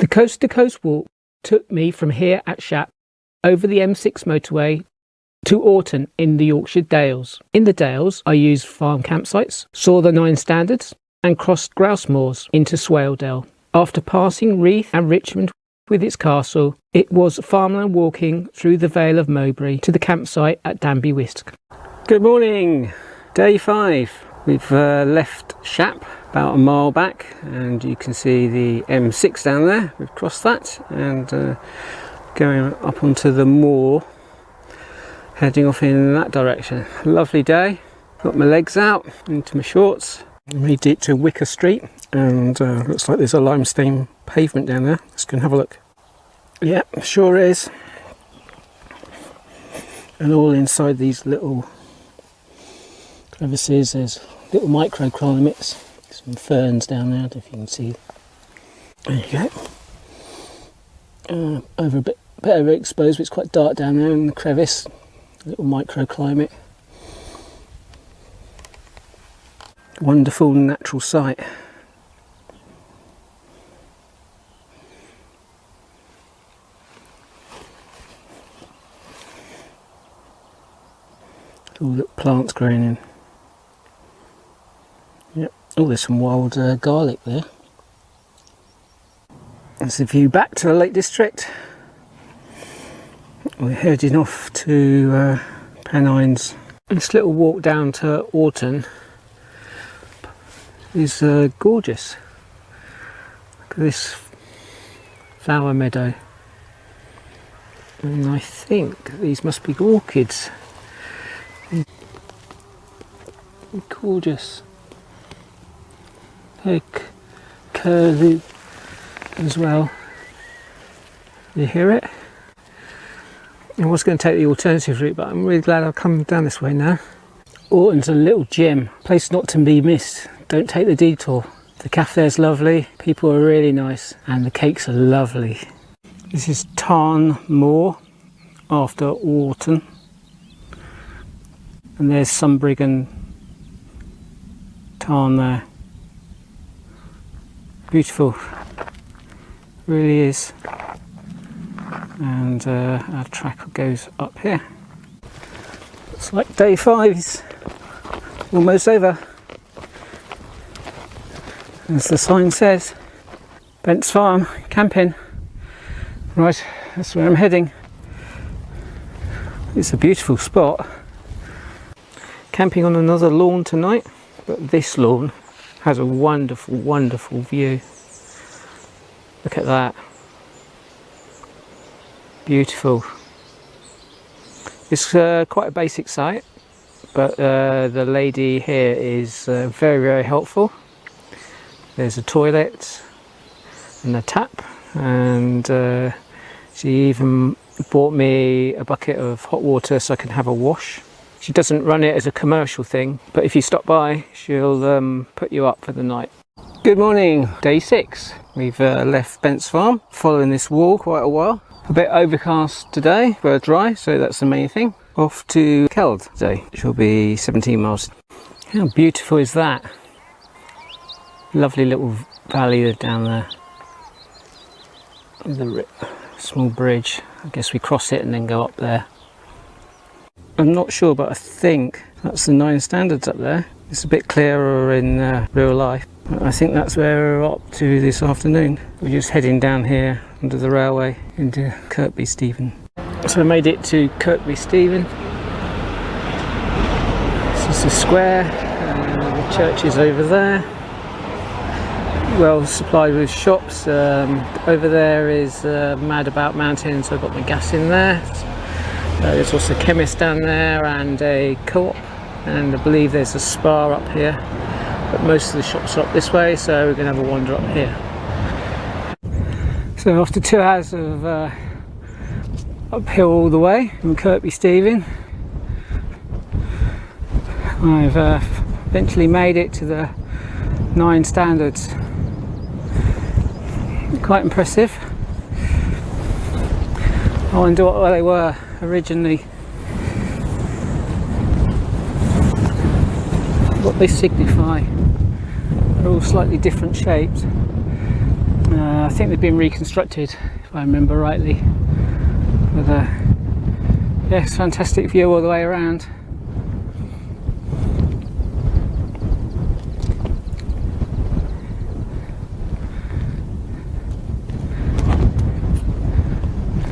The coast-to-coast walk took me from here at Shap over the M6 motorway to Orton in the Yorkshire Dales. In the Dales, I used farm campsites, saw the 9 standards and crossed grouse moors into Swaledale. After passing Reeth and Richmond with its castle, it was farmland walking through the Vale of Mowbray to the campsite at Danby Wiske. Good morning, day 5. We've left Shap about a mile back and you can see the M6 down there. We've crossed that and going up onto the moor, heading off in that direction. Lovely day. Got my legs out into my shorts. Made it to Wicker Street and looks like there's a limestone pavement down there. Let's go and have a look. Yeah, sure is. And all inside these little crevices there's little microclimates. Some ferns down there, I don't know if you can see. There you go. Over a bit overexposed, but it's quite dark down there in the crevice. A little microclimate. Wonderful natural sight. All the plants growing in. Yep. Oh, there's some wild garlic there. That's the view back to the Lake District. We're heading off to Pennines. This little walk down to Orton is gorgeous. Look at this flower meadow. And I think these must be orchids. Gorgeous. Curlew as well. You hear it? I was going to take the alternative route, but I'm really glad I've come down this way now. Orton's a little gem, place not to be missed. Don't take the detour. The cafe there's lovely, people are really nice, and the cakes are lovely. This is Tarn Moor after Orton, and there's Sunbrig and Tarn there. Beautiful, really is. And our track goes up here. Looks like day 5's almost over. As the sign says, Bent's Farm, camping. Right, that's where I'm heading. It's a beautiful spot. Camping on another lawn tonight, but this lawn has a wonderful, wonderful view. Look at that. Beautiful. It's quite a basic site, but the lady here is very, very helpful. There's a toilet and a tap, and she even bought me a bucket of hot water so I can have a wash. She doesn't run it as a commercial thing, but if you stop by, she'll put you up for the night. Good morning, day 6. We've left Bent's Farm, following this wall quite a while. A bit overcast today, but dry, so that's the main thing. Off to Keld today, which will be 17 miles. How beautiful is that? Lovely little valley down there. The small bridge. I guess we cross it and then go up there. I'm not sure, but I think that's the 9 standards up there. It's a bit clearer in real life. I think that's where we're up to this afternoon. We're just heading down here under the railway into Kirkby Stephen. So I made it to Kirkby Stephen. This is the square, the church is over there. Well supplied with shops. Over there is Mad About Mountain, so I've got my gas in there. There's also a chemist down there and a co-op, and I believe there's a spa up here. But most of the shops are up this way, so we're going to have a wander up here. So after 2 hours of uphill all the way from Kirkby Stephen, I've eventually made it to the 9 standards. Quite impressive. I wonder what they were originally, what they signify. They're all slightly different shapes. I think they've been reconstructed, if I remember rightly. But yes, fantastic view all the way around.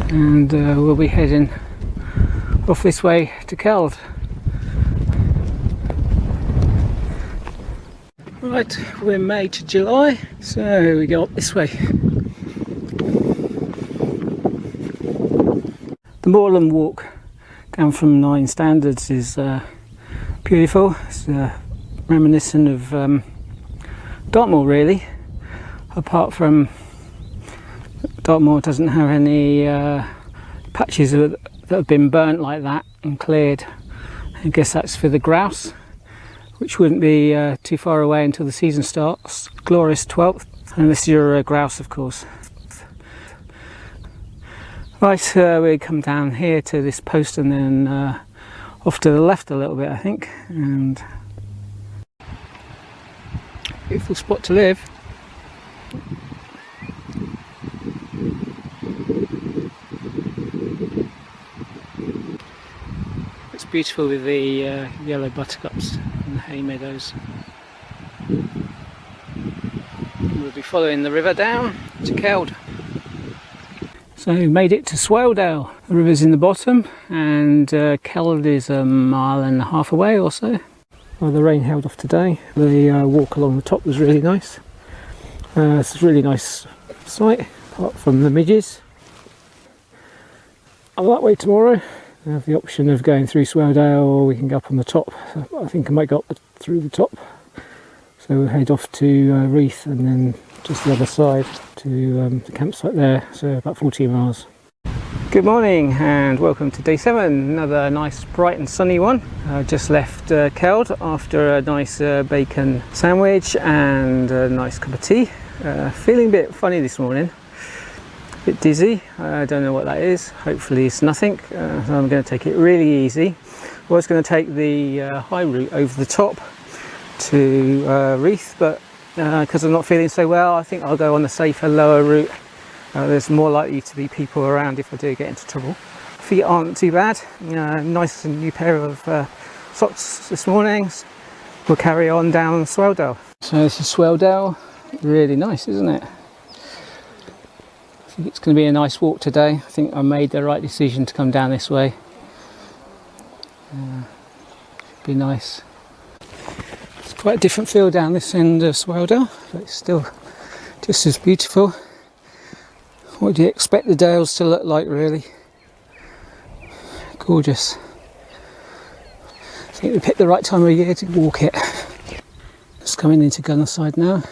And we'll be heading off this way to Keld. Right, we're May to July, so we go up this way. The moorland walk down from 9 Standards is beautiful. It's reminiscent of Dartmoor, really, apart from Dartmoor doesn't have any patches that have been burnt like that and cleared. I guess that's for the grouse, which wouldn't be too far away until the season starts. Glorious 12th, unless you're a grouse, of course. Right, we come down here to this post and then off to the left a little bit, I think. And beautiful spot to live. It's beautiful with the yellow buttercups and the hay meadows. We'll be following the river down to Keld. So we made it to Swaledale. The river's in the bottom and Keld is 1.5 miles away or so. Well, the rain held off today. The walk along the top was really nice. It's a really nice sight, apart from the midges. I'm that way tomorrow. I have the option of going through Swaledale, or we can go up on the top. So I think I might go up through the top. So we'll head off to Reeth and then just the other side to the campsite there, so about 14 miles. Good morning and welcome to day 7, another nice bright and sunny one. Just left Keld after a nice bacon sandwich and a nice cup of tea. Feeling a bit funny this morning. Bit dizzy, I don't know what that is, hopefully it's nothing, so I'm going to take it really easy. I was going to take the high route over the top to Reeth, but because I'm not feeling so well, I think I'll go on the safer lower route. There's more likely to be people around if I do get into trouble. Feet aren't too bad, nice new pair of socks this morning. We'll carry on down Swaledale. So this is Swaledale, really nice, isn't it? I think it's going to be a nice walk today. I think I made the right decision to come down this way. Be nice. It's quite a different feel down this end of Swaledale, but it's still just as beautiful. What do you expect the dales to look like, really? Gorgeous. I think we picked the right time of year to walk it. Just coming into Gunnerside now.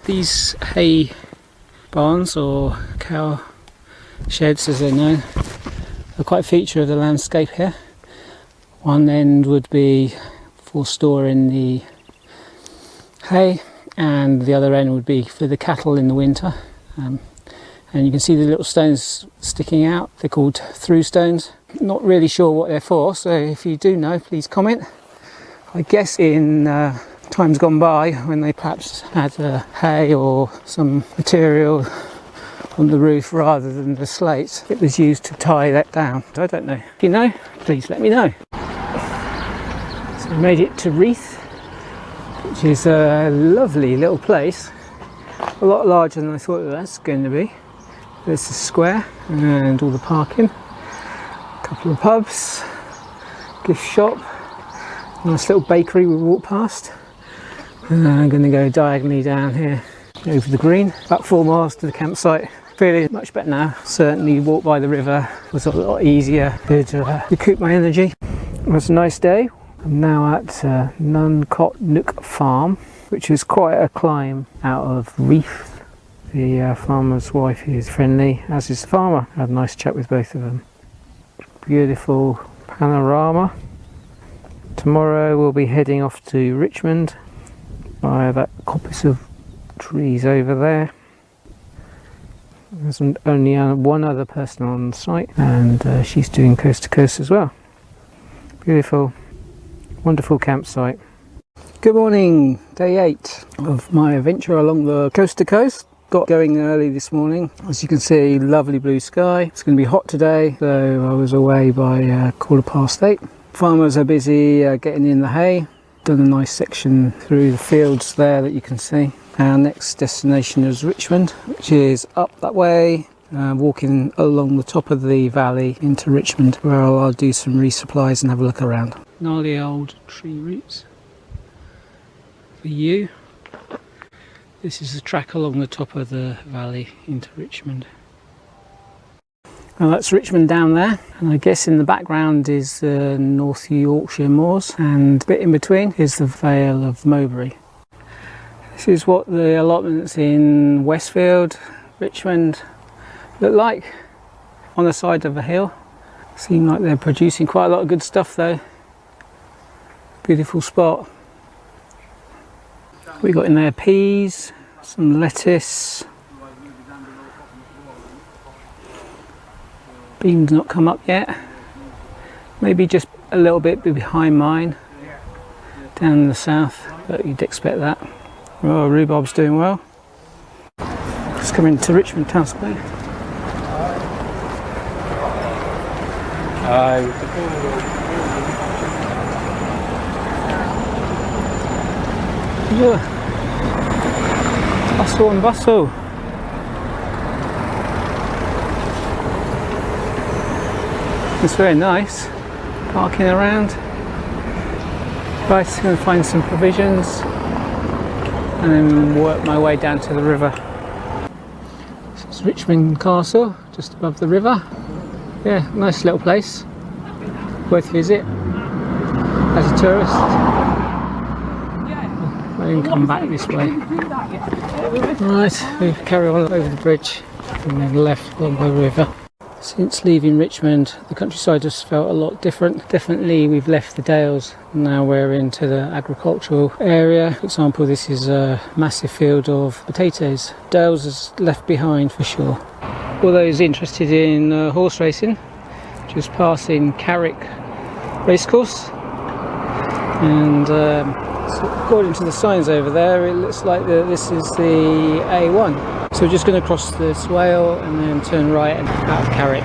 These hay barns, or cow sheds as they're known, are quite a feature of the landscape here. One end would be for storing the hay and the other end would be for the cattle in the winter. And you can see the little stones sticking out. They're called through stones. Not really sure what they're for, so if you do know, please comment. I guess in times gone by, when they perhaps had hay or some material on the roof rather than the slates, it was used to tie that down. I don't know. If you know, please let me know. So we made it to Reeth, which is a lovely little place. A lot larger than I thought it was going to be. There's the square and all the parking. A couple of pubs, gift shop, nice little bakery we walked past. I'm going to go diagonally down here over the green, about 4 miles to the campsite. Feeling much better now. Certainly walk by the river was a lot easier to recoup my energy. It was a nice day. I'm now at Nuncott Nook Farm, which is quite a climb out of Reeth. The farmer's wife is friendly, as is the farmer. I had a nice chat with both of them. Beautiful panorama. Tomorrow we'll be heading off to Richmond via that coppice of trees over there. There's only one other person on site, and she's doing coast to coast as well. Beautiful, wonderful campsite. Good morning, day 8 of my adventure along the coast to coast. got going early this morning. As you can see, lovely blue sky. It's going to be hot today, so I was away by 8:15. Farmers are busy getting in the hay. Done a nice section through the fields there that you can see. Our next destination is Richmond, which is up that way, walking along the top of the valley into Richmond, where I'll do some resupplies and have a look around. Gnarly old tree roots for you. This is the track along the top of the valley into Richmond. Well, that's Richmond down there, and I guess in the background is North Yorkshire moors, and a bit in between is the Vale of Mowbray. This is what the allotments in Westfield, Richmond look like on the side of a hill. Seem like they're producing quite a lot of good stuff though. Beautiful spot. We got in there peas, some lettuce. Beans not come up yet. Maybe just a little bit behind mine down in the south, but you'd expect that. Oh, rhubarb's doing well. Just coming to Richmond Town Square. Yeah. Bustle and bustle. It's very nice. Parking around. Right, I'm going to find some provisions and then work my way down to the river. This is Richmond Castle, just above the river. Yeah, nice little place. Worth a visit as a tourist. I can come back this way. Right, we carry on over the bridge and then left along the river. Since leaving Richmond, the countryside just felt a lot different. Definitely we've left the dales, now we're into the agricultural area. For example, this is a massive field of potatoes. Dales is left behind for sure. All those interested in horse racing, just passing Carrick Racecourse, and so according to the signs over there, it looks like this is the A1. So we're just going to cross the swale and then turn right and out of Carrick.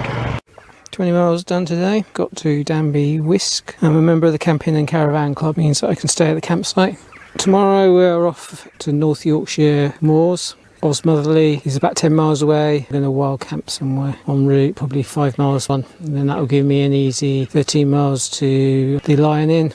20 miles done today. Got to Danby Wiske. I'm a member of the Camping and Caravan Club, means that I can stay at the campsite. Tomorrow we're off to North Yorkshire moors. Osmotherley is about 10 miles away. I'm going to wild camp somewhere en route, probably 5 miles on. And then that will give me an easy 13 miles to the Lion Inn.